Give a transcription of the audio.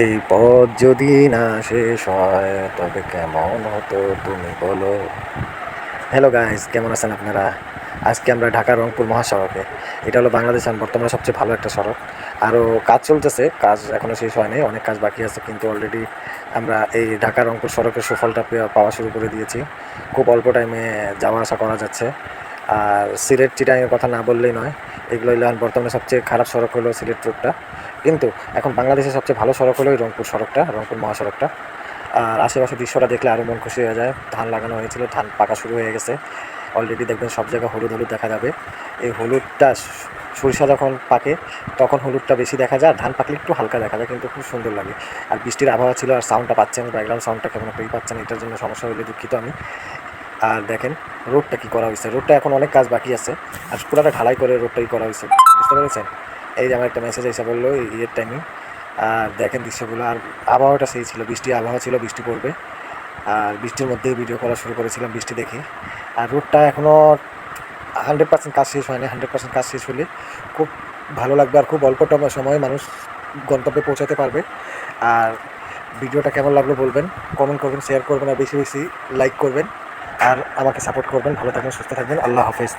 এই পথ যদি না শেষ হয় তবে কেমন হতো তুমি বলো। হ্যালো গাইস, কেমন আছেন আপনারা? আজকে আমরা ঢাকা রংপুর মহাসড়কে, এটা হলো বাংলাদেশের বর্তমানে সবচেয়ে ভালো একটা সড়ক। আরও কাজ চলতেছে, কাজ এখনও শেষ হয়নি, অনেক কাজ বাকি আছে, কিন্তু অলরেডি আমরা এই ঢাকা রংপুর সড়কের সুফলটা পাওয়া শুরু করে দিয়েছি। খুব অল্প টাইমে যাওয়া আসা করা যাচ্ছে। আর সিলেট চিটাংয়ের কথা না বললেই নয়, এগুলো হলো বর্তমানে সবচেয়ে খারাপ সড়ক হলো সিলেট রোডটা, কিন্তু এখন বাংলাদেশের সবচেয়ে ভালো সড়ক হলো এই রংপুর সড়কটা, রংপুর মহাসড়কটা। আর আশেপাশের দৃশ্যটা দেখলে আরও মন খুশি হয়ে যায়। ধান লাগানো হয়েছিল, ধান পাকা শুরু হয়ে গেছে অলরেডি, দেখবেন সব জায়গায় হলুদ হলুদ দেখা যাবে। এই হলুদটা সরিষা যখন পাকে তখন হলুদটা বেশি দেখা যায়, আর ধান পাকলে একটু হালকা দেখা যায়, কিন্তু খুব সুন্দর লাগে। আর বৃষ্টির আবহাওয়া ছিল, আর সাউন্ডটা পাচ্ছেন, ব্যাকগ্রাউন্ড সাউন্ডটা কেমন একটা পাচ্ছেন, এটার জন্য সমস্যা হলে দুঃখিত আমি। আর দেখেন রোডটা কী করা হয়েছে, রোডটা এখন অনেক কাজ বাকি আছে, আর পুরাটা ঢালাই করে রোডটাই করা হয়েছে, বুঝতে পেরেছেন? এই যে আমার একটা মেসেজ এসে বললো ইয়ের টাইমে। আর দেখেন দৃশ্যগুলো, আর আবহাওয়াটা সেই ছিল, বৃষ্টি আবহাওয়া ছিল, বৃষ্টি পড়বে। আর বৃষ্টির মধ্যেই ভিডিও করা শুরু করেছিলাম বৃষ্টি দেখে। আর রোডটা এখনও 100% কাজ শেষ হয়নি, 100% কাজ শেষ হলে খুব ভালো লাগবে, আর খুব অল্প সময়ে মানুষ গন্তব্যে পৌঁছাতে পারবে। আর ভিডিওটা কেমন লাগলো বলবেন, কমেন্ট করবেন, শেয়ার করবেন, আর বেশি বেশি লাইক করবেন, আর আমাকে সাপোর্ট করবেন। ভালো থাকবেন, সুস্থ থাকবেন, আল্লাহ হাফেজ।